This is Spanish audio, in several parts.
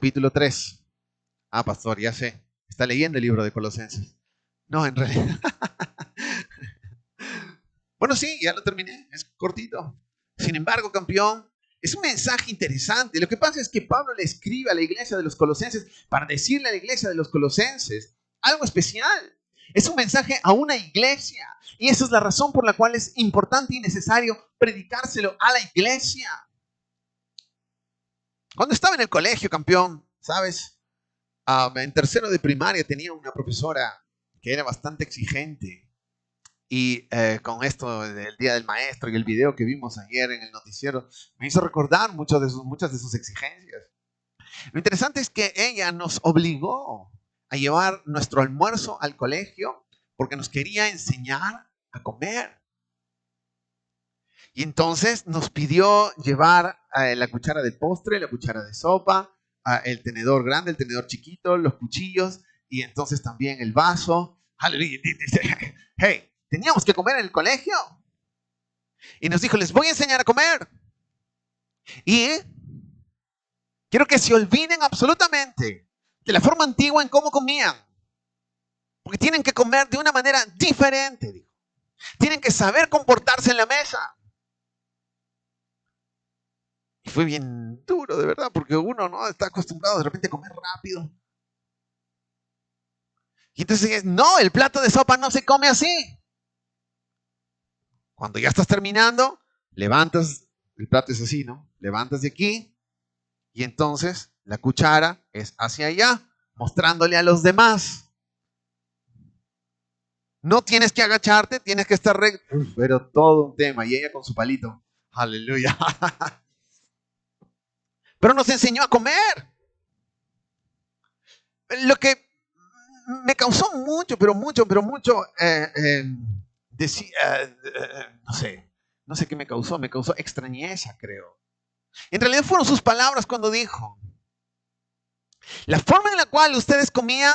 capítulo 3. Ah, pastor, ya sé. Está leyendo el libro de Colosenses. No, en realidad. Bueno, sí, ya lo terminé. Es cortito. Sin embargo, campeón, es un mensaje interesante. Lo que pasa es que Pablo le escribe a la iglesia de los Colosenses para decirle a la iglesia de los Colosenses algo especial. Es un mensaje a una iglesia. Y esa es la razón por la cual es importante y necesario predicárselo a la iglesia. Cuando estaba en el colegio, campeón, ¿sabes? En tercero de primaria tenía una profesora que era bastante exigente. Y con esto del Día del Maestro y el video que vimos ayer en el noticiero, me hizo recordar muchas de sus exigencias. Lo interesante es que ella nos obligó a llevar nuestro almuerzo al colegio porque nos quería enseñar a comer. Y entonces nos pidió llevar la cuchara de postre, la cuchara de sopa, el tenedor grande, el tenedor chiquito, los cuchillos y entonces también el vaso. Hey, teníamos que comer en el colegio. Y nos dijo, les voy a enseñar a comer. Y quiero que se olviden absolutamente de la forma antigua en cómo comían. Porque tienen que comer de una manera diferente, dijo. Tienen que saber comportarse en la mesa. Y fue bien duro, de verdad, porque uno no está acostumbrado de repente a comer rápido. Y entonces, no, el plato de sopa no se come así. Cuando ya estás terminando, levantas, el plato es así, ¿no? Levantas de aquí y entonces la cuchara es hacia allá, mostrándole a los demás. No tienes que agacharte, tienes que estar recto. Pero todo un tema. Y ella con su palito. Aleluya. Pero nos enseñó a comer. Lo que me causó mucho, no sé qué me causó extrañeza, creo. En realidad fueron sus palabras cuando dijo, la forma en la cual ustedes comían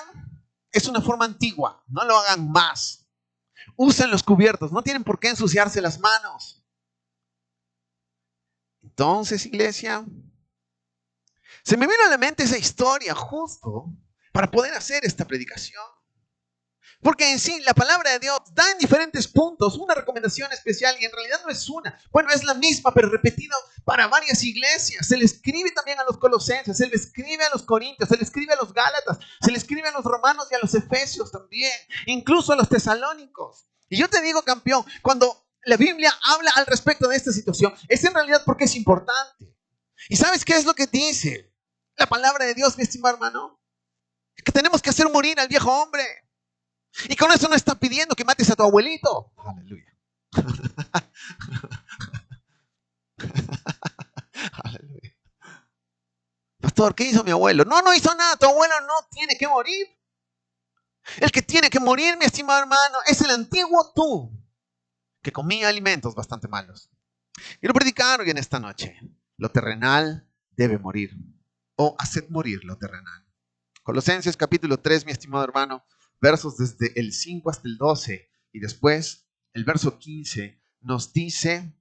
es una forma antigua, no lo hagan más. Usen los cubiertos, no tienen por qué ensuciarse las manos. Entonces, iglesia, se me vino a la mente esa historia justo para poder hacer esta predicación. Porque en sí, la palabra de Dios da en diferentes puntos una recomendación especial y en realidad no es una. Bueno, es la misma, pero repetida para varias iglesias. Se le escribe también a los colosenses, se le escribe a los corintios, se le escribe a los gálatas, se le escribe a los romanos y a los efesios también, incluso a los tesalónicos. Y yo te digo, campeón, cuando la Biblia habla al respecto de esta situación, es en realidad porque es importante. ¿Y sabes qué es lo que dice la palabra de Dios, mi estimado hermano? Que tenemos que hacer morir al viejo hombre. Y con eso no está pidiendo que mates a tu abuelito. Aleluya. Aleluya. Pastor, ¿qué hizo mi abuelo? No hizo nada. Tu abuelo no tiene que morir. El que tiene que morir, mi estimado hermano, es el antiguo tú, que comía alimentos bastante malos. Y lo predicaron en esta noche. Lo terrenal debe morir. O haced morir lo terrenal. Colosenses capítulo 3, mi estimado hermano, versos desde el 5 hasta el 12 y después el verso 15 nos dice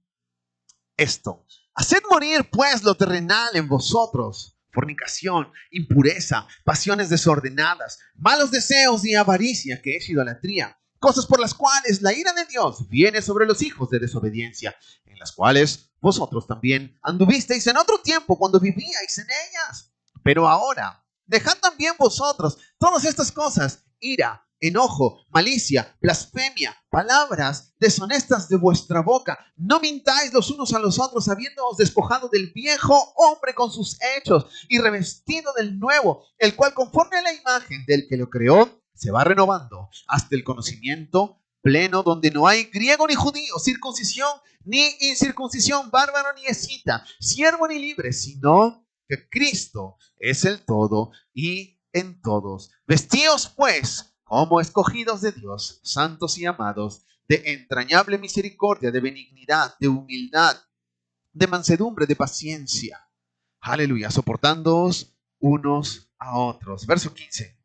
esto: haced morir pues lo terrenal en vosotros, fornicación, impureza, pasiones desordenadas, malos deseos y avaricia, que es idolatría, cosas por las cuales la ira de Dios viene sobre los hijos de desobediencia, en las cuales vosotros también anduvisteis en otro tiempo cuando vivíais en ellas. Pero ahora dejad también vosotros todas estas cosas: ira, enojo, malicia, blasfemia, palabras deshonestas de vuestra boca. No mintáis los unos a los otros, habiéndoos despojado del viejo hombre con sus hechos y revestido del nuevo, el cual conforme a la imagen del que lo creó, se va renovando hasta el conocimiento pleno, donde no hay griego ni judío, circuncisión ni incircuncisión, bárbaro ni escita, siervo ni libre, sino que Cristo es el todo y en todos. Vestíos pues como escogidos de Dios, santos y amados, de entrañable misericordia, de benignidad, de humildad, de mansedumbre, de paciencia. Aleluya, soportándoos unos a otros. Verso 15.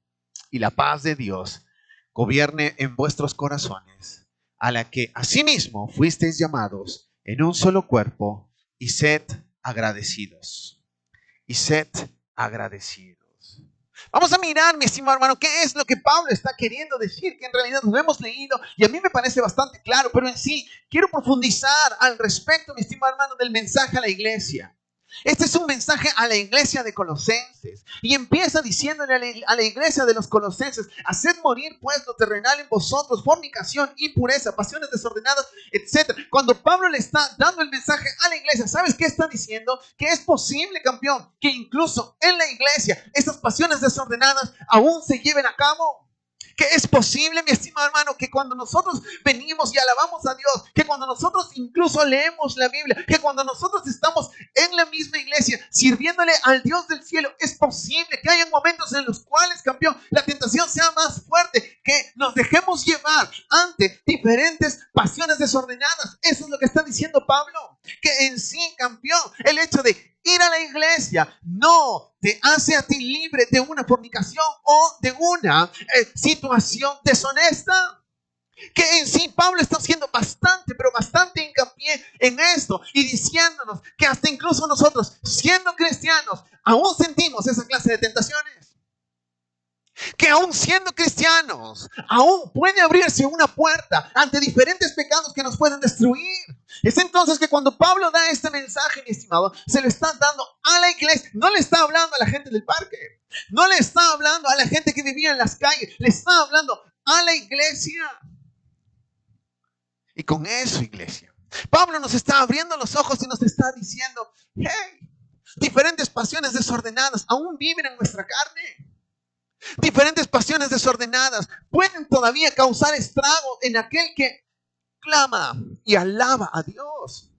Y la paz de Dios gobierne en vuestros corazones, a la que asimismo fuisteis llamados en un solo cuerpo, y sed agradecidos. Y sed agradecidos. Vamos a mirar, mi estimado hermano, qué es lo que Pablo está queriendo decir, que en realidad lo hemos leído y a mí me parece bastante claro, pero en sí quiero profundizar al respecto, mi estimado hermano, del mensaje a la iglesia. Este es un mensaje a la iglesia de Colosenses y empieza diciéndole a la iglesia de los Colosenses: haced morir pues lo terrenal en vosotros, fornicación, impureza, pasiones desordenadas, etc. Cuando Pablo le está dando el mensaje a la iglesia, ¿sabes qué está diciendo? Que es posible, campeón, que incluso en la iglesia esas pasiones desordenadas aún se lleven a cabo. Que es posible, mi estimado hermano, que cuando nosotros venimos y alabamos a Dios, que cuando nosotros incluso leemos la Biblia, que cuando nosotros estamos en la misma iglesia sirviéndole al Dios del cielo, es posible que haya momentos en los cuales, campeón, la tentación sea más fuerte, que nos dejemos llevar ante diferentes pasiones desordenadas. Eso es lo que está diciendo Pablo, que en sí, campeón, el hecho de ir a la iglesia no te hace a ti libre de una fornicación o de una situación deshonesta. Que en sí Pablo está haciendo bastante, pero bastante hincapié en esto y diciéndonos que hasta incluso nosotros, siendo cristianos, aún sentimos esa clase de tentaciones. Que aún siendo cristianos, aún puede abrirse una puerta ante diferentes pecados que nos pueden destruir. Es entonces que cuando Pablo da este mensaje, mi estimado, se lo está dando a la iglesia. No le está hablando a la gente del parque, no le está hablando a la gente que vivía en las calles, le está hablando a la iglesia. Y con eso, iglesia, Pablo nos está abriendo los ojos y nos está diciendo: hey, diferentes pasiones desordenadas aún viven en nuestra carne. Diferentes pasiones desordenadas pueden todavía causar estrago en aquel que clama y alaba a Dios.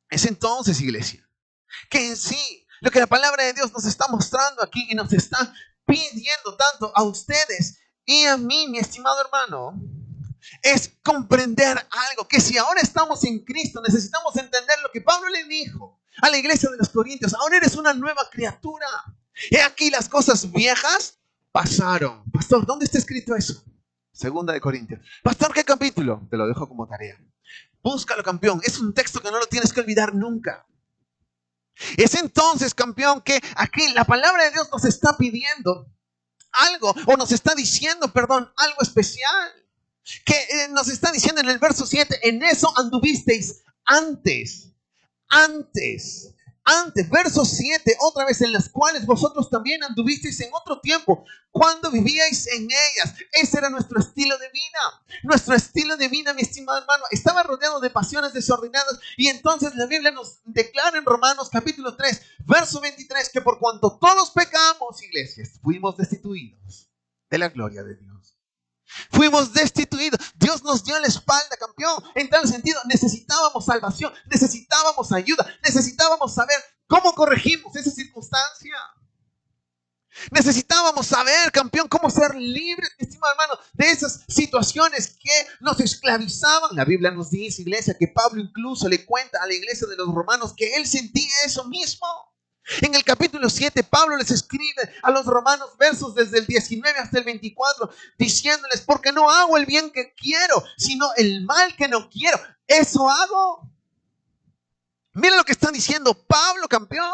Es entonces, iglesia, que en sí lo que la palabra de Dios nos está mostrando aquí y nos está pidiendo tanto a ustedes y a mí, mi estimado hermano, es comprender algo, que si ahora estamos en Cristo, necesitamos entender lo que Pablo le dijo a la iglesia de los Corintios: ahora eres una nueva criatura. He aquí las cosas viejas pasaron. Pastor, ¿dónde está escrito eso? Segunda de Corintios. Pastor, ¿qué capítulo? Te lo dejo como tarea. Búscalo, campeón. Es un texto que no lo tienes que olvidar nunca. Es entonces, campeón, que aquí la palabra de Dios nos está pidiendo algo, o nos está diciendo, perdón, algo especial. Que nos está diciendo en el verso 7: en eso anduvisteis antes. Verso 7, otra vez: en las cuales vosotros también anduvisteis en otro tiempo, cuando vivíais en ellas. Ese era nuestro estilo de vida. Nuestro estilo de vida, mi estimado hermano, estaba rodeado de pasiones desordenadas. Y entonces la Biblia nos declara en Romanos capítulo 3, verso 23, que por cuanto todos pecamos, iglesias, fuimos destituidos de la gloria de Dios. Fuimos destituidos. Dios nos dio la espalda, campeón. En tal sentido, necesitábamos salvación, necesitábamos ayuda, necesitábamos saber cómo corregimos esa circunstancia. Necesitábamos saber, campeón, cómo ser libres, estimado hermano, de esas situaciones que nos esclavizaban. La Biblia nos dice, iglesia, que Pablo incluso le cuenta a la iglesia de los romanos que él sentía eso mismo. En el capítulo 7, Pablo les escribe a los romanos versos desde el 19 hasta el 24, diciéndoles: porque no hago el bien que quiero, sino el mal que no quiero. Eso hago. Miren lo que está diciendo Pablo, campeón.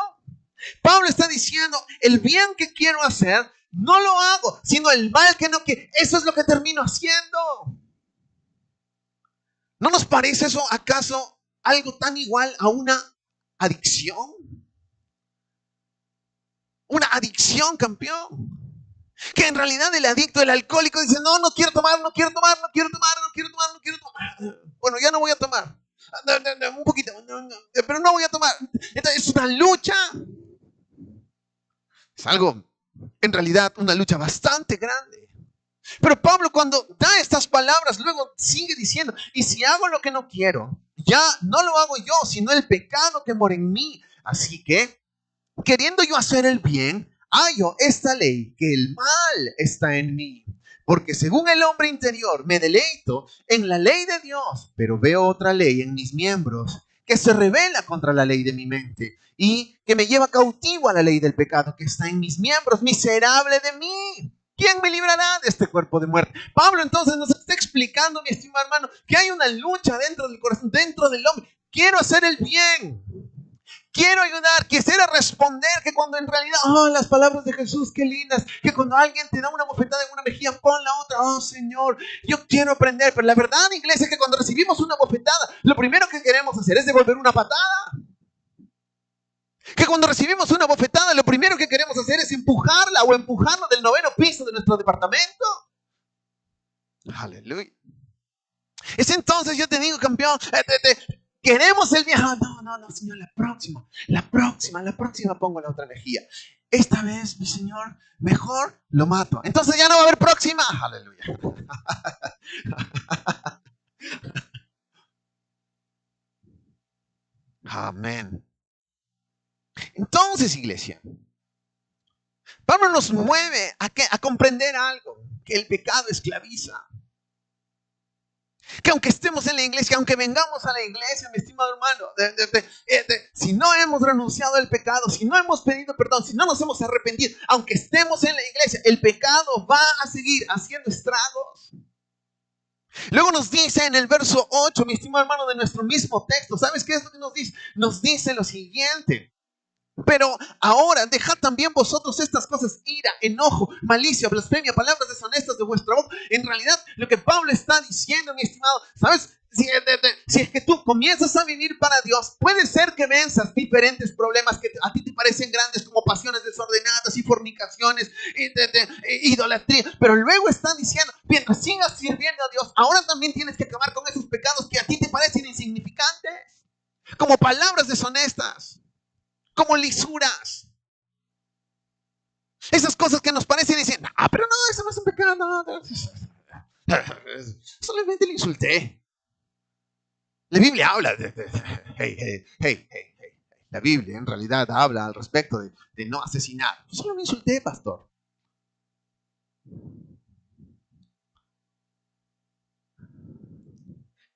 Pablo está diciendo: el bien que quiero hacer, no lo hago, sino el mal que no quiero. Eso es lo que termino haciendo. ¿No nos parece eso acaso algo tan igual a una adicción? Una adicción, campeón. Que en realidad el adicto, el alcohólico, dice: no quiero tomar. Bueno, ya no voy a tomar. Un poquito, pero no voy a tomar. Entonces es una lucha. Es algo, en realidad, una lucha bastante grande. Pero Pablo, cuando da estas palabras, luego sigue diciendo: y si hago lo que no quiero, ya no lo hago yo, sino el pecado que mora en mí. Así que, queriendo yo hacer el bien, hallo esta ley, que el mal está en mí. Porque según el hombre interior me deleito en la ley de Dios, pero veo otra ley en mis miembros que se rebela contra la ley de mi mente y que me lleva cautivo a la ley del pecado que está en mis miembros. Miserable de mí, ¿quién me librará de este cuerpo de muerte? Pablo entonces nos está explicando, mi estimado hermano, que hay una lucha dentro del corazón, dentro del hombre. Quiero hacer el bien. Quiero ayudar, quisiera responder que cuando en realidad, las palabras de Jesús, qué lindas, que cuando alguien te da una bofetada en una mejilla, pon la otra. Señor, yo quiero aprender, pero la verdad, iglesia, es que cuando recibimos una bofetada, lo primero que queremos hacer es devolver una patada. Que cuando recibimos una bofetada, lo primero que queremos hacer es empujarla o empujarlo del 9º piso de nuestro departamento. Aleluya. Es entonces, yo te digo, campeón, queremos el viaje. No, Señor, la próxima pongo la otra energía. Esta vez, mi Señor, mejor lo mato. Entonces ya no va a haber próxima. Aleluya. Amén. Entonces, iglesia, Pablo nos mueve a comprender algo, que el pecado esclaviza. Que aunque estemos en la iglesia, aunque vengamos a la iglesia, mi estimado hermano, si no hemos renunciado al pecado, si no hemos pedido perdón, si no nos hemos arrepentido, aunque estemos en la iglesia, el pecado va a seguir haciendo estragos. Luego nos dice en el verso 8, mi estimado hermano, de nuestro mismo texto, ¿sabes qué es lo que nos dice? Nos dice lo siguiente: pero ahora dejad también vosotros estas cosas: ira, enojo, malicia, blasfemia, palabras deshonestas de vuestra boca. En realidad, lo que Pablo está diciendo, mi estimado, ¿sabes? Si es que tú comienzas a vivir para Dios, puede ser que venzas diferentes problemas que a ti te parecen grandes, como pasiones desordenadas y fornicaciones, idolatría. Pero luego está diciendo, mientras sigas sirviendo a Dios, ahora también tienes que acabar con esos pecados que a ti te parecen insignificantes, como palabras deshonestas, como lisuras. Esas cosas que nos parecen y dicen, pero no, eso no es un pecado, no. Solamente le insulté. La Biblia habla de hey. La Biblia en realidad habla al respecto de no asesinar. Solo me insulté, pastor.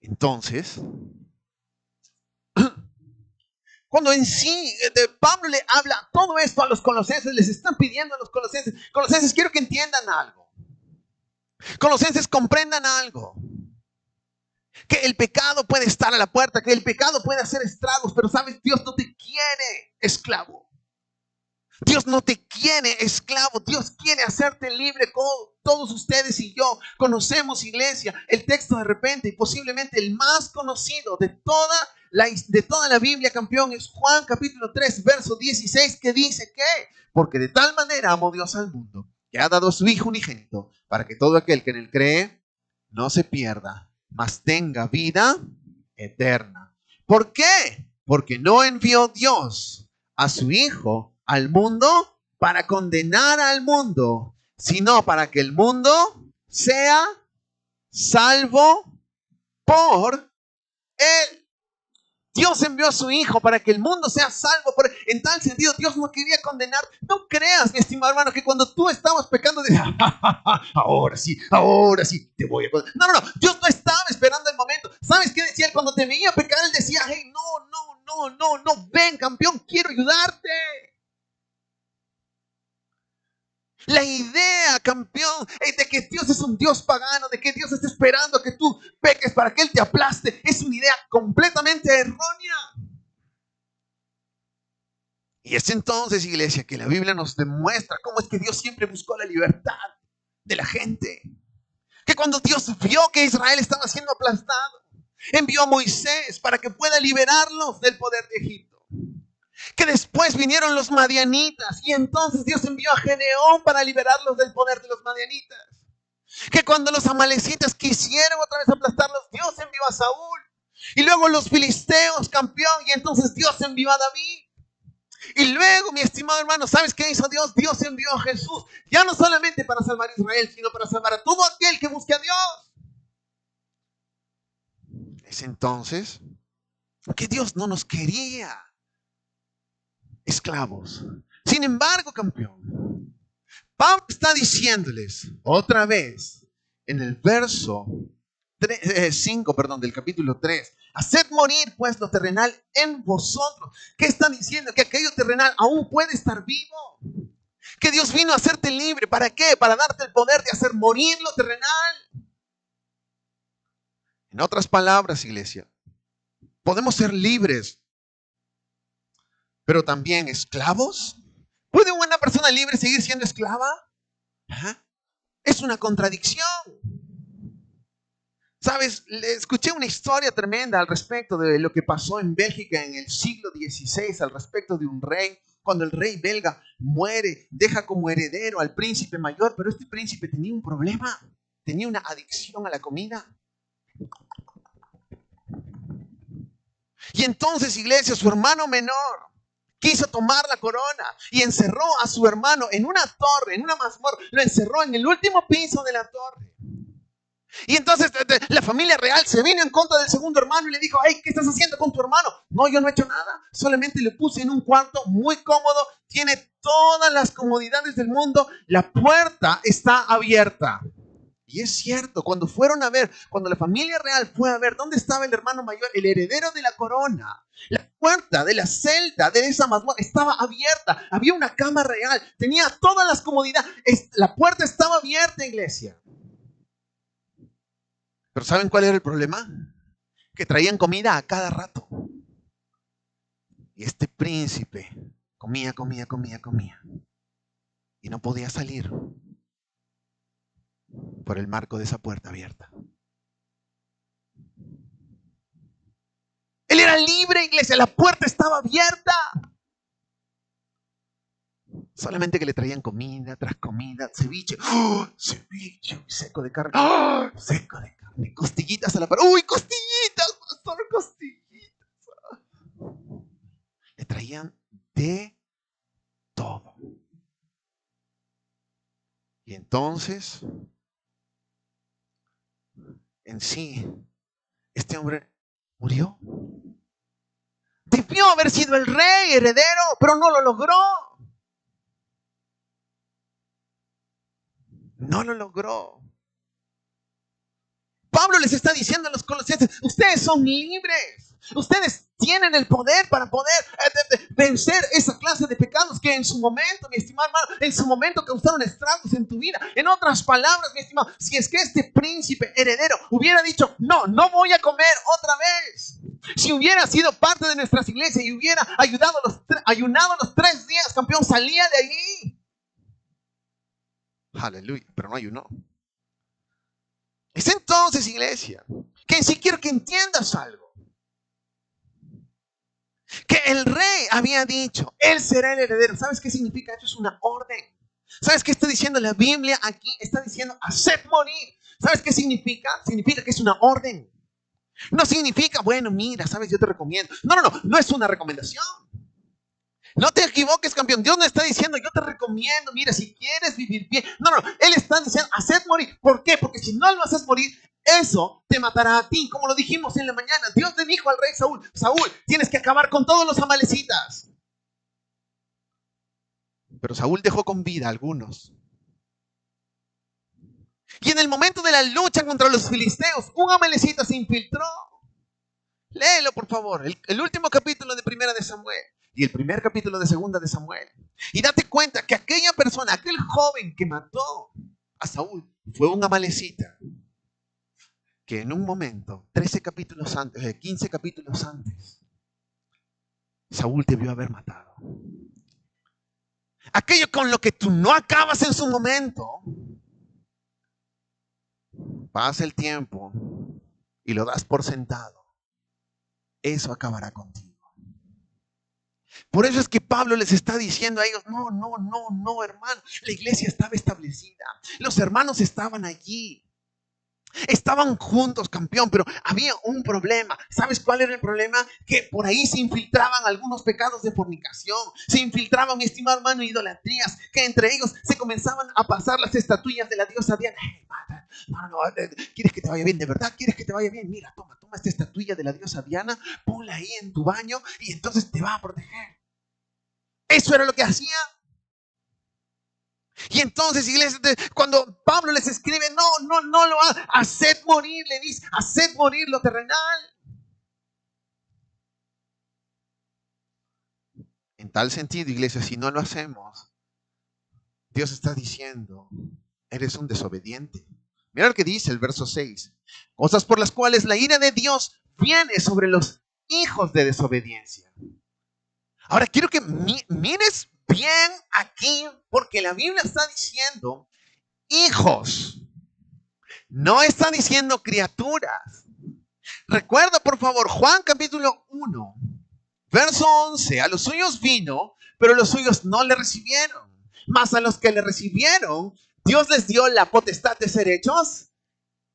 Entonces, cuando en sí Pablo le habla todo esto a los colosenses, les están pidiendo a los colosenses, quiero que entiendan algo. Colosenses, comprendan algo. Que el pecado puede estar a la puerta, que el pecado puede hacer estragos, pero sabes, Dios no te quiere esclavo. Dios no te quiere esclavo. Dios quiere hacerte libre. Todos ustedes y yo conocemos, iglesia, el texto de repente, y posiblemente el más conocido de toda la Biblia, campeón, es Juan capítulo 3, verso 16, que dice que, porque de tal manera amó Dios al mundo, que ha dado a su Hijo unigénito, para que todo aquel que en él cree no se pierda, mas tenga vida eterna. ¿Por qué? Porque no envió Dios a su Hijo al mundo para condenar al mundo, sino para que el mundo sea salvo por él. Dios envió a su Hijo para que el mundo sea salvo por él. En tal sentido, Dios no quería condenar. No creas, mi estimado hermano, que cuando tú estabas pecando, decías, ahora sí, te voy a condenar. No. Dios no estaba esperando el momento. ¿Sabes qué decía él? Cuando te veía pecar, él decía, hey, no, ven, campeón, quiero ayudarte. La idea, campeón, de que Dios es un Dios pagano, de que Dios está esperando a que tú peques para que Él te aplaste, es una idea completamente errónea. Y es entonces, iglesia, que la Biblia nos demuestra cómo es que Dios siempre buscó la libertad de la gente. Que cuando Dios vio que Israel estaba siendo aplastado, envió a Moisés para que pueda liberarlos del poder de Egipto. Que después vinieron los madianitas y entonces Dios envió a Gedeón para liberarlos del poder de los madianitas. Que cuando los amalecitas quisieron otra vez aplastarlos, Dios envió a Saúl. Y luego los filisteos, campeón, y entonces Dios envió a David. Y luego, mi estimado hermano, ¿sabes qué hizo Dios? Dios envió a Jesús, ya no solamente para salvar a Israel, sino para salvar a todo aquel que busque a Dios. Es entonces que Dios no nos quería esclavos. Sin embargo, campeón, Pablo está diciéndoles otra vez en el verso 5, del capítulo 3, haced morir pues lo terrenal en vosotros. ¿Qué está diciendo? Que aquello terrenal aún puede estar vivo. Que Dios vino a hacerte libre. ¿Para qué? Para darte el poder de hacer morir lo terrenal. En otras palabras, iglesia, podemos ser libres pero también esclavos. ¿Puede una persona libre seguir siendo esclava? ¿Ah? Es una contradicción. ¿Sabes? Escuché una historia tremenda al respecto de lo que pasó en Bélgica en el siglo XVI, al respecto de un rey. Cuando el rey belga muere, deja como heredero al príncipe mayor, pero este príncipe tenía un problema, tenía una adicción a la comida. Y entonces, iglesia, su hermano menor quiso tomar la corona y encerró a su hermano en una torre, en una mazmorra, lo encerró en el último piso de la torre. Y entonces la familia real se vino en contra del segundo hermano y le dijo: hey, ¿qué estás haciendo con tu hermano? No, yo no he hecho nada, solamente le puse en un cuarto muy cómodo, tiene todas las comodidades del mundo, la puerta está abierta. Y es cierto, cuando fueron a ver, cuando la familia real fue a ver dónde estaba el hermano mayor, el heredero de la corona, la puerta de la celda de esa mazmorra estaba abierta, había una cama real, tenía todas las comodidades, la puerta estaba abierta, iglesia. Pero ¿saben cuál era el problema? Que traían comida a cada rato. Y este príncipe comía. Y no podía salir por el marco de esa puerta abierta. Él era libre, iglesia, la puerta estaba abierta. Solamente que le traían comida tras comida, ceviche, ceviche, seco de carne, seco de carne, costillitas a la pared. ¡Uy, costillitas, pastor, costillitas! Le traían de todo. Y entonces, en sí, este hombre murió. Debió haber sido el rey heredero, pero no lo logró. No lo logró. Pablo les está diciendo a los colosenses: ustedes son libres. Ustedes tienen el poder para poder vencer esa clase de pecados que en su momento, mi estimado hermano, en su momento causaron estragos en tu vida. En otras palabras, mi estimado, si es que este príncipe heredero hubiera dicho: no voy a comer otra vez. Si hubiera sido parte de nuestras iglesias y hubiera ayunado los 3 días, campeón, salía de allí. Aleluya, pero no ayunó. Es entonces, iglesia, que sí quiero que entiendas algo. Que el rey había dicho: él será el heredero. ¿Sabes qué significa? Esto es una orden. ¿Sabes qué está diciendo la Biblia aquí? Está diciendo: haced morir. ¿Sabes qué significa? Significa que es una orden. No significa: bueno, mira, sabes, yo te recomiendo. No es una recomendación. No te equivoques, campeón. Dios no está diciendo: yo te recomiendo, mira, si quieres vivir bien. No. Él está diciendo: haced morir. ¿Por qué? Porque si no lo haces morir, eso te matará a ti. Como lo dijimos en la mañana, Dios le dijo al rey Saúl: Saúl, tienes que acabar con todos los amalecitas. Pero Saúl dejó con vida a algunos. Y en el momento de la lucha contra los filisteos, un amalecita se infiltró. Léelo, por favor. El último capítulo de Primera de Samuel y el primer capítulo de Segunda de Samuel. Y date cuenta que aquella persona, aquel joven que mató a Saúl, fue un amalecita que en un momento, 13 capítulos antes, 15 capítulos antes, Saúl debió haber matado. Aquello con lo que tú no acabas en su momento, pasa el tiempo y lo das por sentado, eso acabará contigo. Por eso es que Pablo les está diciendo a ellos: no, hermano, la iglesia estaba establecida, los hermanos estaban allí, estaban juntos, campeón, pero había un problema. ¿Sabes cuál era el problema? Que por ahí se infiltraban algunos pecados de fornicación, se infiltraban, mi estimado hermano, idolatrías, que entre ellos se comenzaban a pasar las estatuillas de la diosa Diana. Hey, no, ¿quieres que te vaya bien? ¿De verdad quieres que te vaya bien? Mira, toma esta estatuilla de la diosa Diana, ponla ahí en tu baño y entonces te va a proteger. Eso era lo que hacía. Y entonces, iglesia, cuando Pablo les escribe: no lo hagan, haced morir, le dice, haced morir lo terrenal. En tal sentido, iglesia, si no lo hacemos, Dios está diciendo: eres un desobediente. Mira lo que dice el verso 6. Cosas por las cuales la ira de Dios viene sobre los hijos de desobediencia. Ahora quiero que mires bien aquí, porque la Biblia está diciendo hijos, no está diciendo criaturas. Recuerda, por favor, Juan capítulo 1, verso 11, a los suyos vino, pero los suyos no le recibieron. Mas a los que le recibieron, Dios les dio la potestad de ser hechos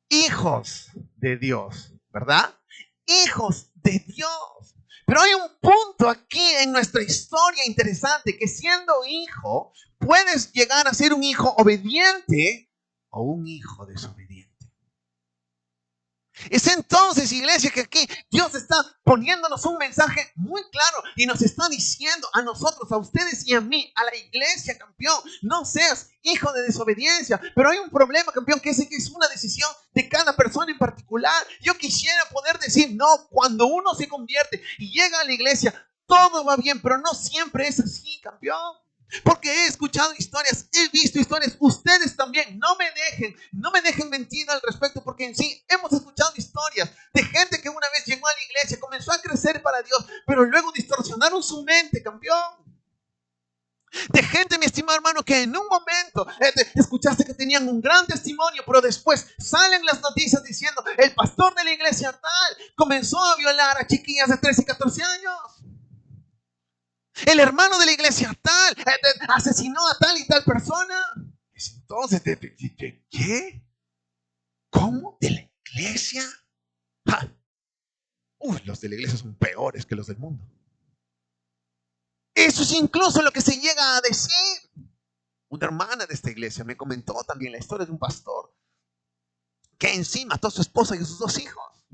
hijos de Dios, ¿verdad? Hijos de Dios. Pero hay un punto aquí en nuestra historia interesante, que siendo hijo, puedes llegar a ser un hijo obediente o un hijo desobediente. Es entonces, iglesia, que aquí Dios está poniéndonos un mensaje muy claro y nos está diciendo a nosotros, a ustedes y a mí, a la iglesia, campeón, no seas hijo de desobediencia. Pero hay un problema, campeón, que es una decisión de cada persona en particular. Yo quisiera poder decir, no, cuando uno se convierte y llega a la iglesia, todo va bien, pero no siempre es así, campeón. Porque he escuchado historias, he visto historias, ustedes también, no me dejen mentir al respecto, porque en sí hemos escuchado historias de gente que una vez llegó a la iglesia, comenzó a crecer para Dios, pero luego distorsionaron su mente, campeón. De gente, mi estimado hermano, que en un momento escuchaste que tenían un gran testimonio, pero después salen las noticias diciendo, el pastor de la iglesia tal comenzó a violar a chiquillas de 13 y 14 años. El hermano de la iglesia tal asesinó a tal y tal persona. Entonces, ¿qué? ¿Cómo? ¿De la iglesia? Los de la iglesia son peores que los del mundo. Eso es incluso lo que se llega a decir. Una hermana de esta iglesia me comentó también la historia de un pastor que encima mató a su esposa y a sus 2 hijos.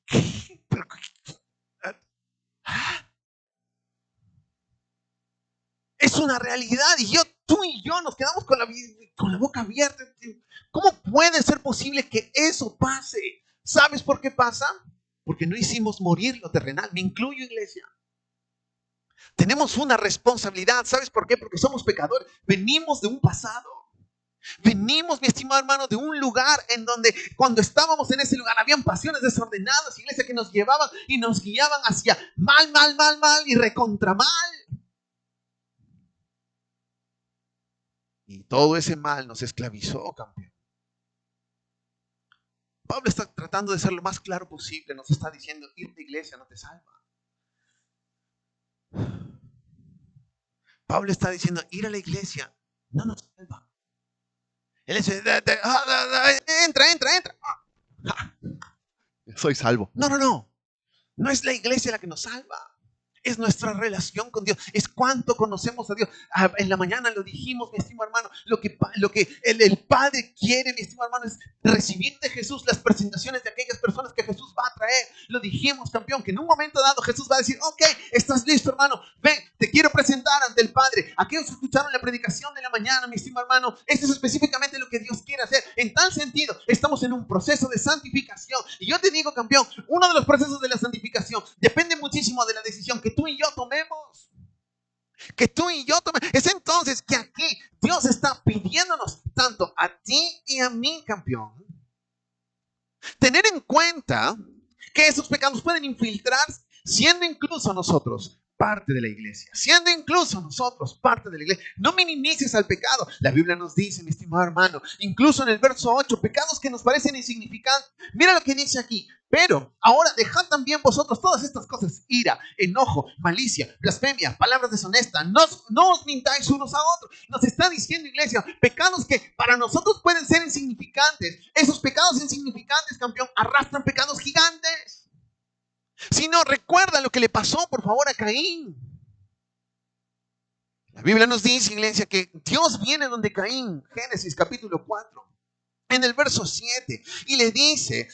¿Qué? ¿Pero qué? Es una realidad y tú y yo nos quedamos con la boca abierta. ¿Cómo puede ser posible que eso pase? ¿Sabes por qué pasa? Porque no hicimos morir lo terrenal. Me incluyo, iglesia. Tenemos una responsabilidad. ¿Sabes por qué? Porque somos pecadores. Venimos de un pasado. Venimos, mi estimado hermano, de un lugar en donde cuando estábamos en ese lugar habían pasiones desordenadas, iglesia, que nos llevaban y nos guiaban hacia mal y recontra mal. Y todo ese mal nos esclavizó, campeón. Pablo está tratando de ser lo más claro posible. Nos está diciendo, ir a la iglesia no te salva. Pablo está diciendo, ir a la iglesia no nos salva. Él dice, entra. Soy salvo. No. No es la iglesia la que nos salva. Es nuestra relación con Dios. Es cuánto conocemos a Dios. En la mañana lo dijimos, mi estimado hermano. Lo que el Padre quiere, mi estimado hermano, es recibir de Jesús las presentaciones de aquellas personas que Jesús va a traer. Lo dijimos, campeón, que en un momento dado Jesús va a decir, ok, estás listo, hermano. Ven, te quiero presentar ante el Padre. Aquellos que escucharon la predicación de la mañana, mi estimado hermano, esto es específicamente lo que Dios quiere hacer. En tal sentido, estamos en un proceso de santificación. Y yo te digo, campeón, uno de los procesos de la santificación depende muchísimo de la decisión que tú y yo tomemos. Es entonces que aquí Dios está pidiéndonos tanto a ti y a mí, campeón, tener en cuenta que esos pecados pueden infiltrarse, siendo incluso nosotros parte de la iglesia, siendo incluso nosotros parte de la iglesia. No minimices al pecado. La Biblia nos dice, mi estimado hermano, incluso en el verso 8, pecados que nos parecen insignificantes. Mira lo que dice aquí. Pero ahora dejad también vosotros todas estas cosas: ira, enojo, malicia, blasfemia, palabras deshonestas. No os mintáis unos a otros. Nos está diciendo, iglesia, pecados que para nosotros pueden ser insignificantes. Esos pecados insignificantes, campeón, arrastran pecados gigantes. Si no, recuerda lo que le pasó, por favor, a Caín. La Biblia nos dice, iglesia, que Dios viene donde Caín, Génesis capítulo 4, en el verso 7, y le dice,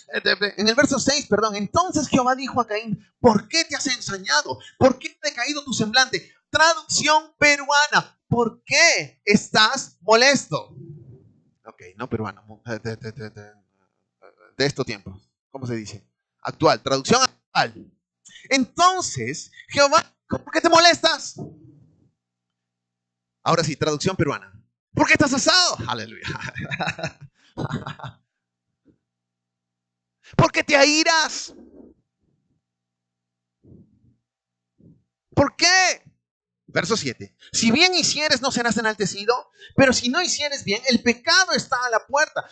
en el verso 6, perdón, entonces Jehová dijo a Caín, ¿por qué te has ensañado? ¿Por qué te ha decaído tu semblante? Traducción peruana, ¿por qué estás molesto? Ok, no peruano, de estos tiempos, ¿cómo se dice? Actual, traducción actual. Entonces, Jehová, ¿por qué te molestas? Ahora sí, traducción peruana. ¿Por qué estás asado? Aleluya. ¿Por qué te airas? ¿Por qué? Verso 7. Si bien hicieres, no serás enaltecido, pero si no hicieres bien, el pecado está a la puerta.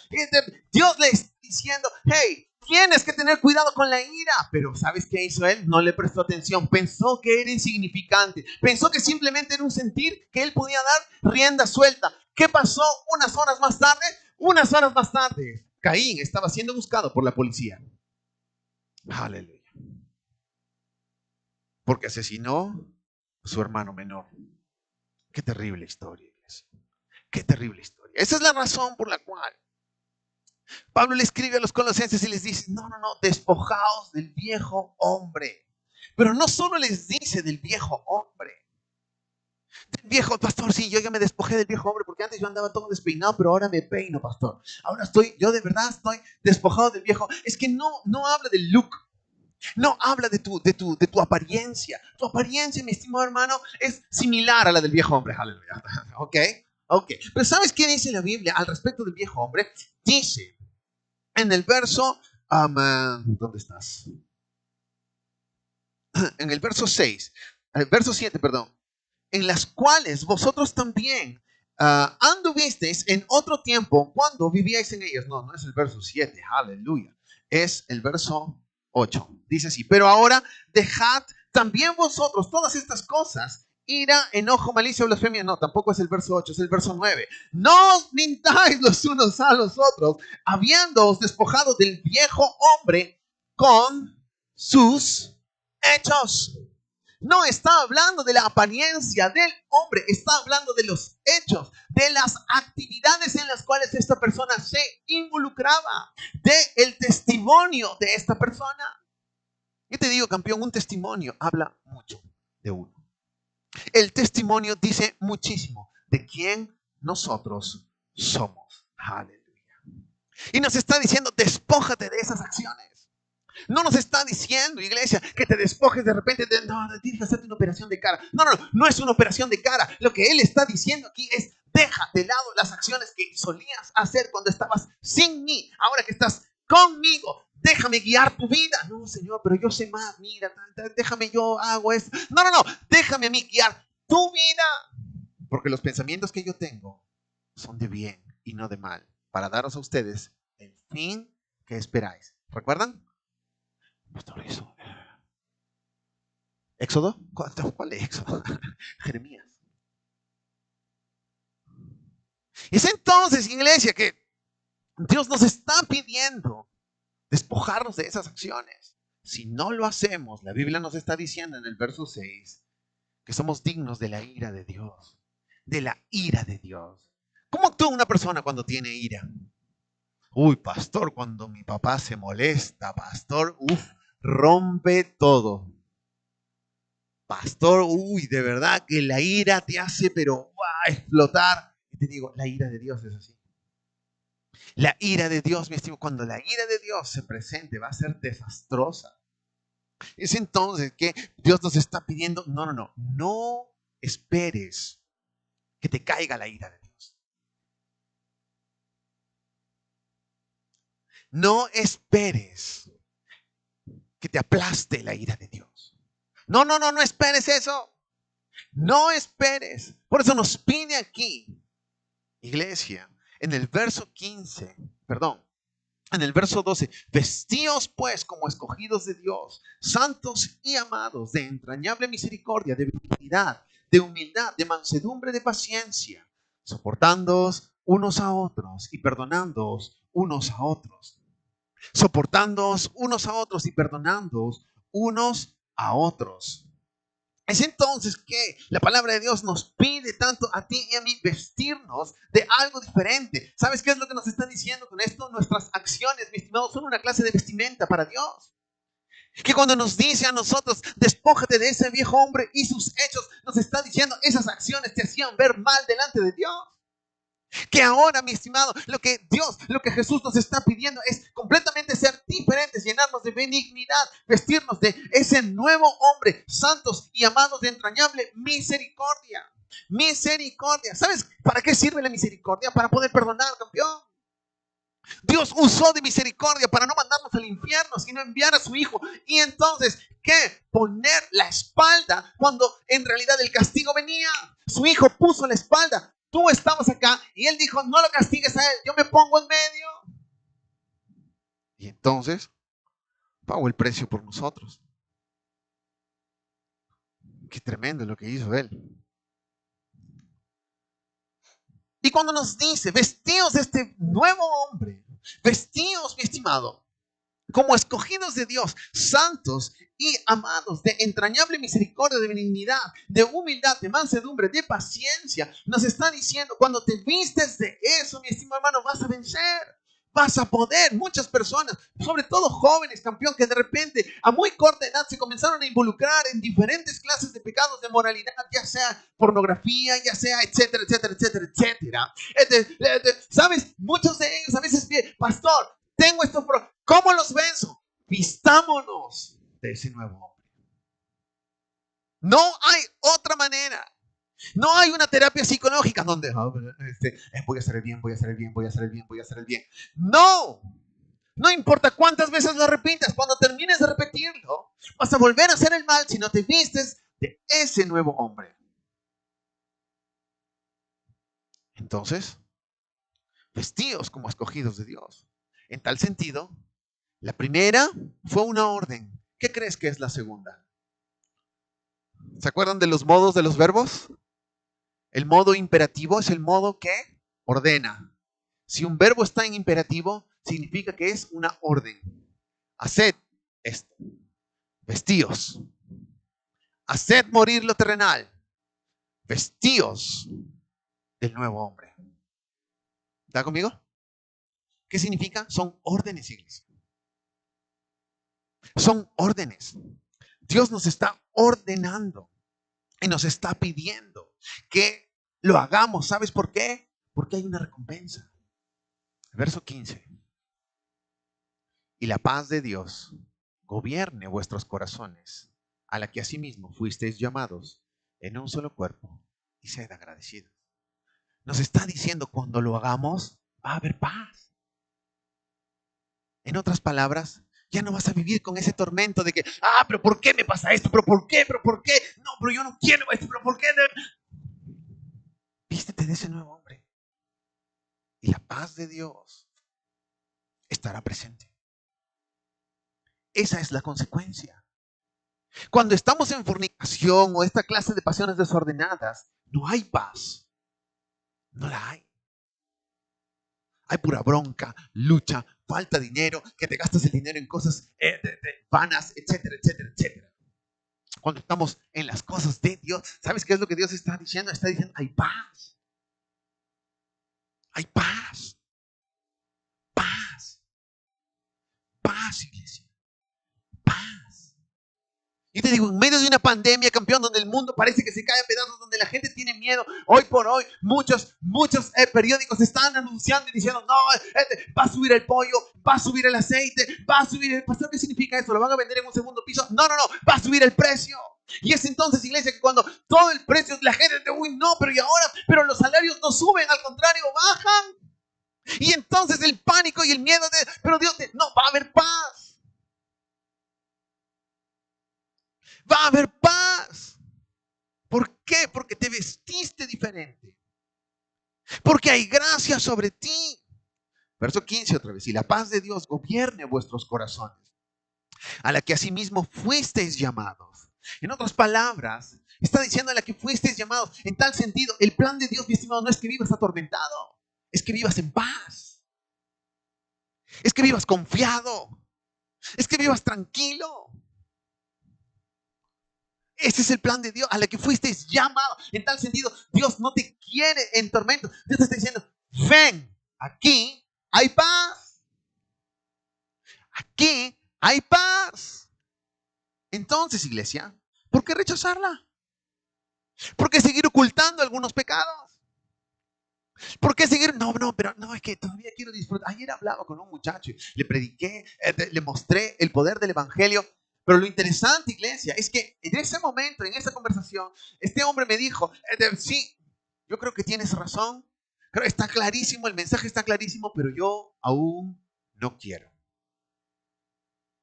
Dios le está diciendo, hey, tienes que tener cuidado con la ira. Pero ¿sabes qué hizo él? No le prestó atención. Pensó que era insignificante. Pensó que simplemente era un sentir que él podía dar rienda suelta. ¿Qué pasó unas horas más tarde? Unas horas más tarde, Caín estaba siendo buscado por la policía. Aleluya. Porque asesinó a su hermano menor. Qué terrible historia, iglesia. Qué terrible historia. Esa es la razón por la cual Pablo le escribe a los colosenses y les dice, no, despojaos del viejo hombre. Pero no solo les dice del viejo hombre. Del viejo, pastor, sí, yo ya me despojé del viejo hombre porque antes yo andaba todo despeinado, pero ahora me peino, pastor. Ahora yo de verdad estoy despojado del viejo. Es que no habla del look. No habla de tu apariencia. Tu apariencia, mi estimado hermano, es similar a la del viejo hombre. Aleluya. ¿Ok? Pero ¿sabes qué dice la Biblia al respecto del viejo hombre? Dice en el verso... ¿dónde estás? En el verso 6. El verso 7, perdón. En las cuales vosotros también anduvisteis en otro tiempo cuando vivíais en ellas. No es el verso 7. Aleluya. Es el verso 8. Dice así, pero ahora dejad también vosotros todas estas cosas, ira, enojo, malicia, blasfemia. No, tampoco es el verso 8, es el verso 9. No os mintáis los unos a los otros, habiéndoos despojado del viejo hombre con sus hechos. No está hablando de la apariencia del hombre, está hablando de los hechos, de las actividades en las cuales esta persona se involucraba, del testimonio de esta persona. Yo te digo, campeón, un testimonio habla mucho de uno. El testimonio dice muchísimo de quién nosotros somos. Aleluya. Y nos está diciendo, despójate de esas acciones. No nos está diciendo, iglesia, que te despojes de repente de, no, tienes que hacerte una operación de cara. No es una operación de cara. Lo que él está diciendo aquí es, deja de lado las acciones que solías hacer cuando estabas sin mí. Ahora que estás conmigo, déjame guiar tu vida. No, Señor, pero yo sé más, mira, déjame, yo hago esto. No, déjame a mí guiar tu vida. Porque los pensamientos que yo tengo son de bien y no de mal, para daros a ustedes el fin que esperáis. ¿Recuerdan? Pastor, eso. ¿Éxodo? ¿Cuál es Éxodo? Jeremías. Es entonces, iglesia, que Dios nos está pidiendo despojarnos de esas acciones. Si no lo hacemos, la Biblia nos está diciendo en el verso 6 que somos dignos de la ira de Dios. De la ira de Dios. ¿Cómo actúa una persona cuando tiene ira? Uy, pastor, cuando mi papá se molesta, pastor, rompe todo. Pastor, de verdad que la ira te hace, pero explotar. Y te digo, la ira de Dios es así. La ira de Dios, mi estimado, cuando la ira de Dios se presente, va a ser desastrosa. Es entonces que Dios nos está pidiendo, no esperes que te caiga la ira de Dios. No esperes que te aplaste la ira de Dios. No esperes eso. No esperes. Por eso nos pide aquí, iglesia, en el verso 12, vestíos pues como escogidos de Dios, santos y amados, de entrañable misericordia, de benignidad, de humildad, de mansedumbre, de paciencia, soportándoos unos a otros y perdonándoos unos a otros. Soportándoos unos a otros y perdonándoos unos a otros. Es entonces que la palabra de Dios nos pide tanto a ti y a mí vestirnos de algo diferente. ¿Sabes qué es lo que nos está diciendo con esto? Nuestras acciones, mis estimados, son una clase de vestimenta para Dios. Que cuando nos dice a nosotros, despójate de ese viejo hombre y sus hechos, nos está diciendo, esas acciones te hacían ver mal delante de Dios. Que ahora, mi estimado, lo que Jesús nos está pidiendo es completamente ser diferentes, llenarnos de benignidad, vestirnos de ese nuevo hombre, santos y amados de entrañable misericordia. Misericordia. ¿Sabes para qué sirve la misericordia? Para poder perdonar, campeón. Dios usó de misericordia para no mandarnos al infierno, sino enviar a su Hijo. Y entonces, ¿qué? Poner la espalda cuando en realidad el castigo venía. Su Hijo puso la espalda. Tú estabas acá y Él dijo, no lo castigues a Él, yo me pongo en medio. Y entonces, pagó el precio por nosotros. Qué tremendo lo que hizo Él. Y cuando nos dice, vestidos de este nuevo hombre, vestidos, mi estimado, como escogidos de Dios, santos y amados, de entrañable misericordia, de benignidad, de humildad, de mansedumbre, de paciencia, nos está diciendo, cuando te vistes de eso, mi estimado hermano, vas a vencer. Vas a poder. Muchas personas, sobre todo jóvenes, campeón, que de repente a muy corta edad se comenzaron a involucrar en diferentes clases de pecados de moralidad, ya sea pornografía, ya sea etcétera, etcétera, etcétera, etcétera. ¿Sabes? Muchos de ellos a veces piden, pastor, tengo esto, ¿cómo los venzo? Vistámonos de ese nuevo hombre. No hay otra manera. No hay una terapia psicológica donde voy a hacer el bien, voy a hacer el bien, voy a hacer el bien, voy a hacer el bien. No, no importa cuántas veces lo repitas, cuando termines de repetirlo, vas a volver a hacer el mal si no te vistes de ese nuevo hombre. Entonces, vestidos como escogidos de Dios. En tal sentido, la primera fue una orden. ¿Qué crees que es la segunda? ¿Se acuerdan de los modos de los verbos? El modo imperativo es el modo que ordena. Si un verbo está en imperativo, significa que es una orden. Haced esto. Vestíos. Haced morir lo terrenal. Vestíos del nuevo hombre. ¿Está conmigo? ¿Qué significa? Son órdenes, iglesia. Son órdenes. Dios nos está ordenando y nos está pidiendo que lo hagamos. ¿Sabes por qué? Porque hay una recompensa. Verso 15. Y la paz de Dios gobierne vuestros corazones, a la que asimismo fuisteis llamados en un solo cuerpo, y sed agradecidos. Nos está diciendo, cuando lo hagamos, va a haber paz. En otras palabras, ya no vas a vivir con ese tormento de que, pero ¿por qué me pasa esto? ¿Pero por qué? ¿Pero por qué? No, pero yo no quiero esto, ¿pero por qué? Vístete de ese nuevo hombre. Y la paz de Dios estará presente. Esa es la consecuencia. Cuando estamos en fornicación o esta clase de pasiones desordenadas, no hay paz. No la hay. Hay pura bronca, lucha, falta dinero, que te gastas el dinero en cosas vanas, etcétera, etcétera, etcétera. Cuando estamos en las cosas de Dios, ¿sabes qué es lo que Dios está diciendo? Está diciendo, hay paz. Hay paz. Paz. Paz, iglesia. Paz. Y te digo, en medio de una pandemia, campeón, donde el mundo parece que se cae a pedazos, donde la gente tiene miedo, hoy por hoy, muchos periódicos están anunciando y diciendo, no, va a subir el pollo, va a subir el aceite, va a subir el pastor. ¿Qué significa eso? ¿Lo van a vender en un segundo piso? No, va a subir el precio. Y es entonces, iglesia, que cuando todo el precio, la gente dice, uy, no, pero ¿y ahora? Pero los salarios no suben, al contrario, bajan. Y entonces el pánico y el miedo pero Dios, no, va a haber paz. Va a haber paz. ¿Por qué? Porque te vestiste diferente. Porque hay gracia sobre ti. Verso 15 otra vez. Y la paz de Dios gobierne vuestros corazones, a la que asimismo fuisteis llamados. En otras palabras, está diciendo a la que fuisteis llamados. En tal sentido, el plan de Dios, mi estimado, no es que vivas atormentado. Es que vivas en paz. Es que vivas confiado. Es que vivas tranquilo. Ese es el plan de Dios, a la que fuisteis llamado. En tal sentido, Dios no te quiere en tormento. Dios te está diciendo, ven, aquí hay paz. Aquí hay paz. Entonces, iglesia, ¿por qué rechazarla? ¿Por qué seguir ocultando algunos pecados? ¿Por qué seguir? No, pero no, es que todavía quiero disfrutar. Ayer hablaba con un muchacho, le prediqué, le mostré el poder del evangelio. Pero lo interesante, iglesia, es que en ese momento, en esa conversación, este hombre me dijo, sí, yo creo que tienes razón, creo que está clarísimo, el mensaje está clarísimo, pero yo aún no quiero.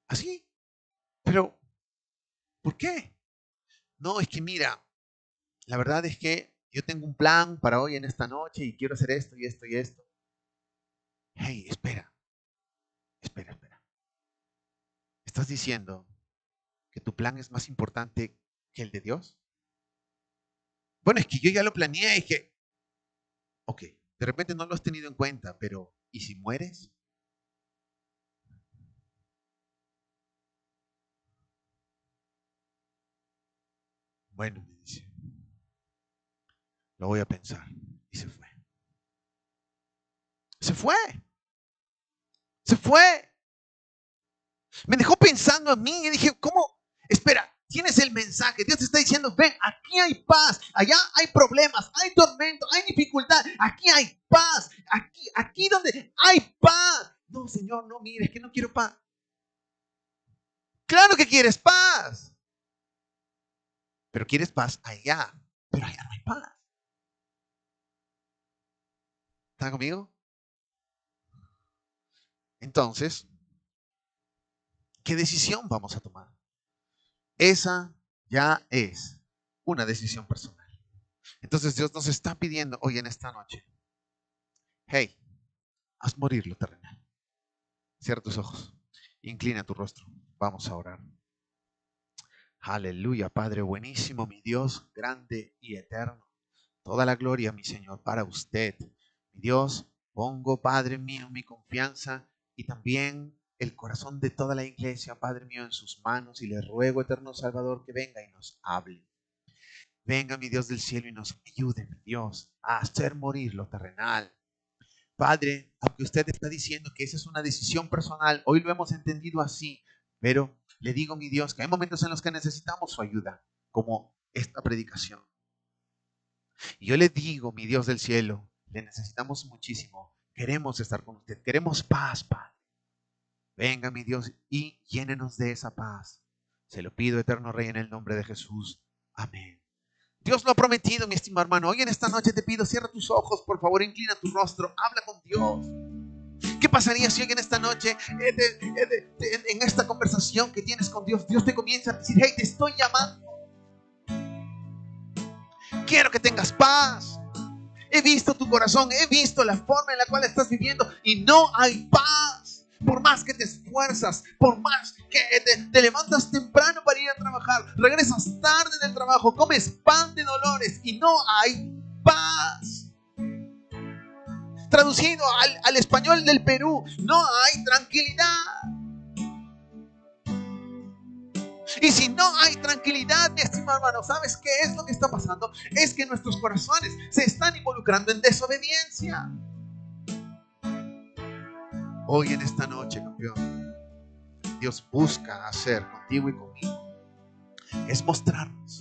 Así. Pero, ¿por qué? No, es que mira, la verdad es que yo tengo un plan para hoy en esta noche y quiero hacer esto y esto y esto. Hey, espera. ¿Estás diciendo que tu plan es más importante que el de Dios? Bueno, es que yo ya lo planeé y que, ok, de repente no lo has tenido en cuenta, pero ¿y si mueres? Bueno, me dice, lo voy a pensar. Y se fue. Se fue. Se fue. Me dejó pensando a mí y dije, ¿cómo? Espera, tienes el mensaje. Dios te está diciendo, ven, aquí hay paz. Allá hay problemas, hay tormento, hay dificultad. Aquí hay paz. Aquí donde hay paz. No, Señor, no, mire, es que no quiero paz. Claro que quieres paz. Pero quieres paz allá. Pero allá no hay paz. ¿Está conmigo? Entonces, ¿qué decisión vamos a tomar? Esa ya es una decisión personal. Entonces Dios nos está pidiendo hoy en esta noche, hey, haz morir lo terrenal. Cierra tus ojos, inclina tu rostro, vamos a orar. Aleluya, Padre buenísimo, mi Dios grande y eterno. Toda la gloria, mi Señor, para usted. Mi Dios, pongo, Padre mío, mi confianza y también el corazón de toda la iglesia, Padre mío, en sus manos y le ruego, eterno Salvador, que venga y nos hable. Venga, mi Dios del cielo, y nos ayude, mi Dios, a hacer morir lo terrenal. Padre, aunque usted está diciendo que esa es una decisión personal, hoy lo hemos entendido así, pero le digo, mi Dios, que hay momentos en los que necesitamos su ayuda, como esta predicación. Y yo le digo, mi Dios del cielo, le necesitamos muchísimo. Queremos estar con usted, queremos paz, Padre. Venga, mi Dios, y llénenos de esa paz. Se lo pido, eterno Rey, en el nombre de Jesús. Amén. Dios lo ha prometido, mi estimado hermano. Hoy en esta noche te pido, cierra tus ojos, por favor, inclina tu rostro, habla con Dios. ¿Qué pasaría si hoy en esta noche, en esta conversación que tienes con Dios, Dios te comienza a decir, hey, te estoy llamando. Quiero que tengas paz. He visto tu corazón, he visto la forma en la cual estás viviendo y no hay paz. Por más que te esfuerzas, por más que te levantas temprano para ir a trabajar, regresas tarde del trabajo, comes pan de dolores y no hay paz. Traducido al español del Perú, no hay tranquilidad. Y si no hay tranquilidad, mi estimado hermano, ¿sabes qué es lo que está pasando? Es que nuestros corazones se están involucrando en desobediencia. Hoy en esta noche, campeón, Dios busca hacer contigo y conmigo es mostrarnos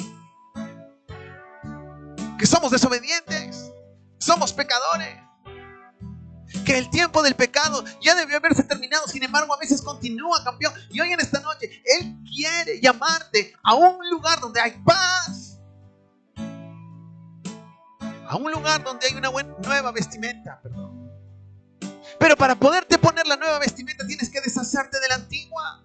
que somos desobedientes, somos pecadores, que el tiempo del pecado ya debió haberse terminado. Sin embargo, a veces continúa, campeón. Y hoy en esta noche Él quiere llamarte a un lugar donde hay paz, a un lugar donde hay una nueva vestimenta, perdón. Pero para poderte poner la nueva vestimenta tienes que deshacerte de la antigua.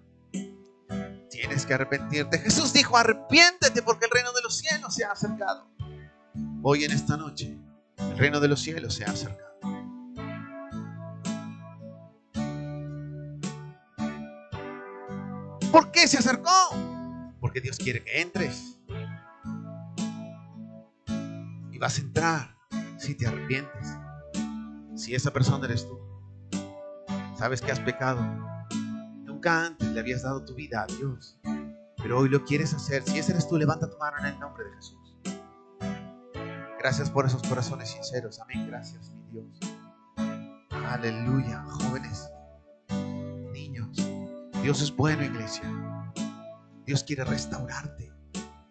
Tienes que arrepentirte. Jesús dijo, arrepiéntete porque el reino de los cielos se ha acercado. Hoy en esta noche, el reino de los cielos se ha acercado. ¿Por qué se acercó? Porque Dios quiere que entres. Y vas a entrar si te arrepientes. Si esa persona eres tú. Sabes que has pecado. Nunca antes le habías dado tu vida a Dios, pero hoy lo quieres hacer. Si ese eres tú, levanta tu mano en el nombre de Jesús. Gracias por esos corazones sinceros. Amén. Gracias, mi Dios. Aleluya. Jóvenes, niños, Dios es bueno, iglesia. Dios quiere restaurarte.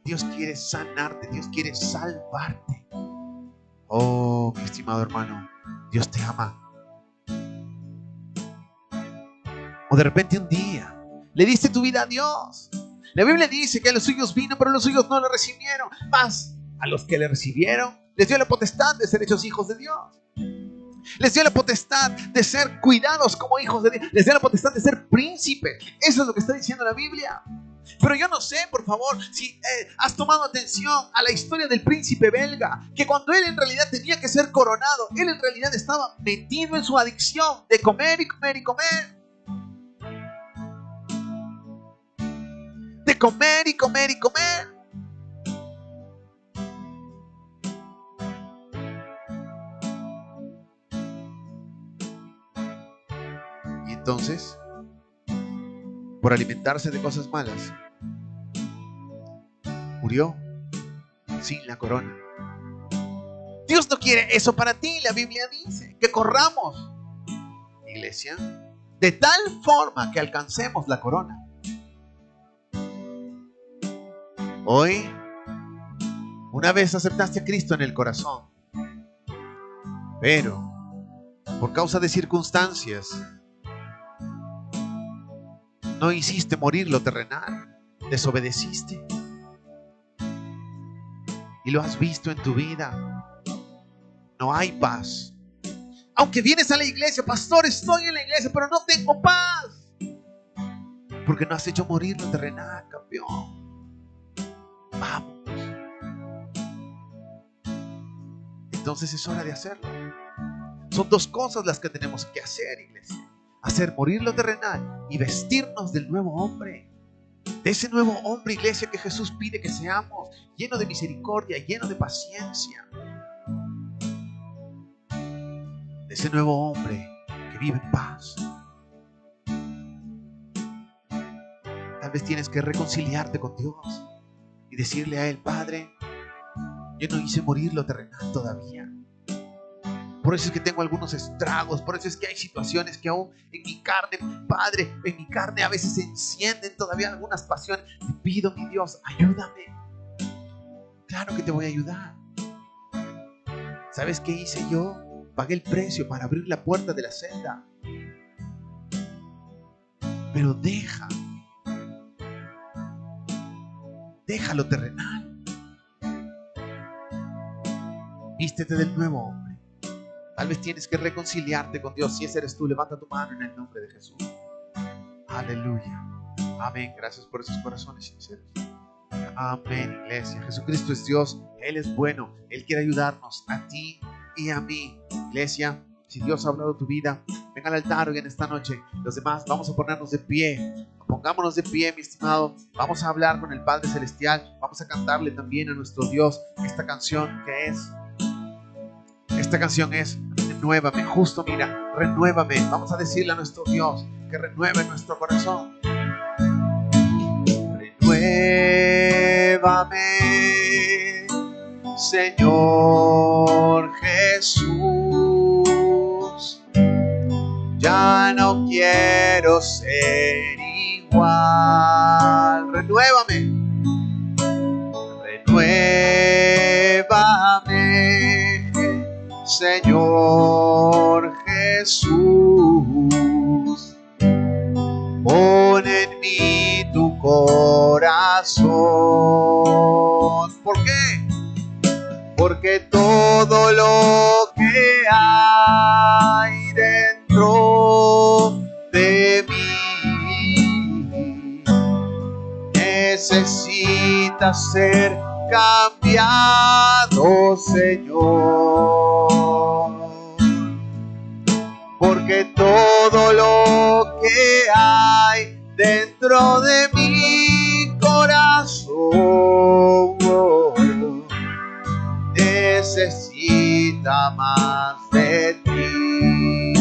Dios quiere sanarte. Dios quiere salvarte. Oh, mi estimado hermano, Dios te ama. O de repente un día le diste tu vida a Dios. La Biblia dice que a los suyos vino, pero los suyos no le recibieron. Mas a los que le recibieron, les dio la potestad de ser hechos hijos de Dios. Les dio la potestad de ser cuidados como hijos de Dios. Les dio la potestad de ser príncipes. Eso es lo que está diciendo la Biblia. Pero yo no sé, por favor, si has tomado atención a la historia del príncipe belga, que cuando él en realidad tenía que ser coronado, él en realidad estaba metido en su adicción de comer y comer y comer. De comer y comer y comer. Y entonces, por alimentarse de cosas malas, murió sin la corona. Dios no quiere eso para ti. La Biblia dice que corramos, iglesia, de tal forma que alcancemos la corona. Hoy, una vez aceptaste a Cristo en el corazón, pero por causa de circunstancias no hiciste morir lo terrenal, desobedeciste. Y lo has visto en tu vida. No hay paz. Aunque vienes a la iglesia, pastor, estoy en la iglesia, pero no tengo paz. Porque no has hecho morir lo terrenal, campeón. Vamos. Entonces es hora de hacerlo. Son dos cosas las que tenemos que hacer, iglesia. Hacer morir lo terrenal y vestirnos del nuevo hombre. De ese nuevo hombre, iglesia, que Jesús pide que seamos, lleno de misericordia, lleno de paciencia. De ese nuevo hombre que vive en paz. Tal vez tienes que reconciliarte con Dios y decirle a Él: Padre, yo no hice morir lo terrenal todavía. Por eso es que tengo algunos estragos, por eso es que hay situaciones que aún en mi carne, Padre, en mi carne a veces se encienden todavía algunas pasiones. Te pido, mi Dios, ayúdame. Claro que te voy a ayudar. ¿Sabes qué hice yo? Pagué el precio para abrir la puerta de la celda. Pero deja lo terrenal. Vístete del nuevo hombre. Tal vez tienes que reconciliarte con Dios. Si ese eres tú, levanta tu mano en el nombre de Jesús. Aleluya. Amén. Gracias por esos corazones sinceros. Amén, iglesia. Jesucristo es Dios. Él es bueno. Él quiere ayudarnos a ti y a mí. Iglesia, si Dios ha hablado tu vida, ven al altar hoy en esta noche. Los demás vamos a ponernos de pie. Pongámonos de pie, mi estimado. Vamos a hablar con el Padre Celestial. Vamos a cantarle también a nuestro Dios esta canción que es... Esta canción es: renuévame. Justo, mira, renuévame. Vamos a decirle a nuestro Dios que renueve nuestro corazón. Renuévame, Señor Jesús. Ya no quiero ser igual. Renuévame. Renuévame, Señor Jesús. Pon en mí tu corazón. ¿Por qué? Porque todo lo que hay dentro de mí necesita ser cambiado, Señor. Porque todo lo que hay dentro de mi corazón necesita más de ti.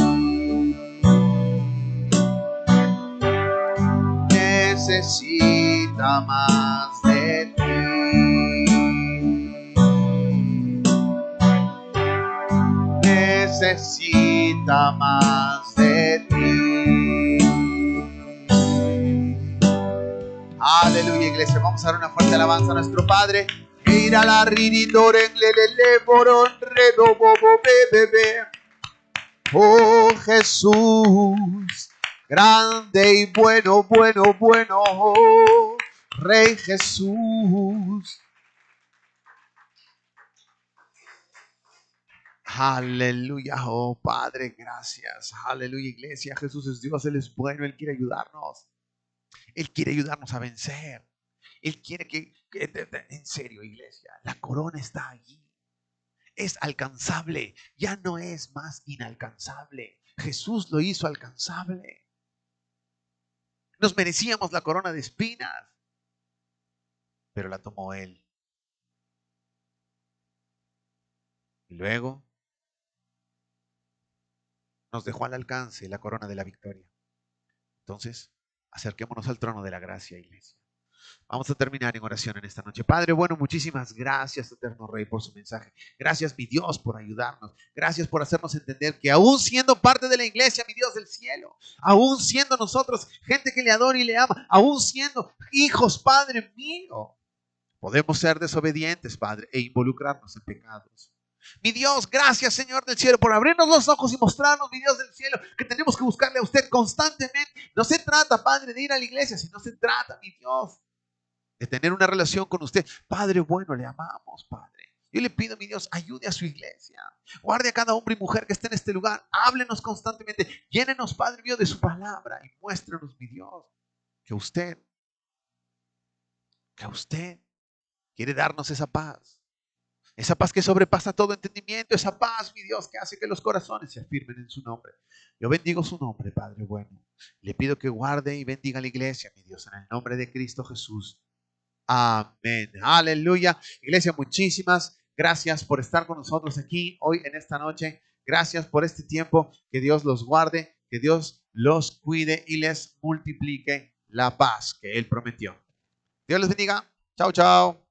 Necesita más de ti. Necesita más de ti. Aleluya, iglesia. Vamos a dar una fuerte alabanza a nuestro Padre. Ir a la riditoren lelele poron redo bobo bebé. Oh Jesús, grande y bueno, bueno, bueno, oh, Rey Jesús. Aleluya, oh Padre, gracias. Aleluya, iglesia. Jesús es Dios, Él es bueno, Él quiere ayudarnos. Él quiere ayudarnos a vencer. Él quiere en serio, iglesia, la corona está allí. Es alcanzable, ya no es más inalcanzable. Jesús lo hizo alcanzable. Nos merecíamos la corona de espinas, pero la tomó Él. Y luego nos dejó al alcance la corona de la victoria. Entonces, acerquémonos al trono de la gracia, iglesia. Vamos a terminar en oración en esta noche. Padre, bueno, muchísimas gracias, eterno Rey, por su mensaje. Gracias, mi Dios, por ayudarnos. Gracias por hacernos entender que aún siendo parte de la iglesia, mi Dios del cielo, aún siendo nosotros gente que le adora y le ama, aún siendo hijos, Padre mío, podemos ser desobedientes, Padre, e involucrarnos en pecados. Mi Dios, gracias, Señor del cielo, por abrirnos los ojos y mostrarnos, mi Dios del cielo, que tenemos que buscarle a usted constantemente. No se trata, Padre, de ir a la iglesia, sino se trata, mi Dios, de tener una relación con usted. Padre bueno, le amamos, Padre. Yo le pido, mi Dios, ayude a su iglesia. Guarde a cada hombre y mujer que esté en este lugar. Háblenos constantemente. Llénenos, Padre mío, de su palabra y muéstrenos, mi Dios, que usted quiere darnos esa paz. Esa paz que sobrepasa todo entendimiento. Esa paz, mi Dios, que hace que los corazones se afirmen en su nombre. Yo bendigo su nombre, Padre bueno. Le pido que guarde y bendiga a la iglesia, mi Dios, en el nombre de Cristo Jesús. Amén. Aleluya. Iglesia, muchísimas gracias por estar con nosotros aquí hoy en esta noche. Gracias por este tiempo. Que Dios los guarde, que Dios los cuide y les multiplique la paz que Él prometió. Dios les bendiga. Chao, chao.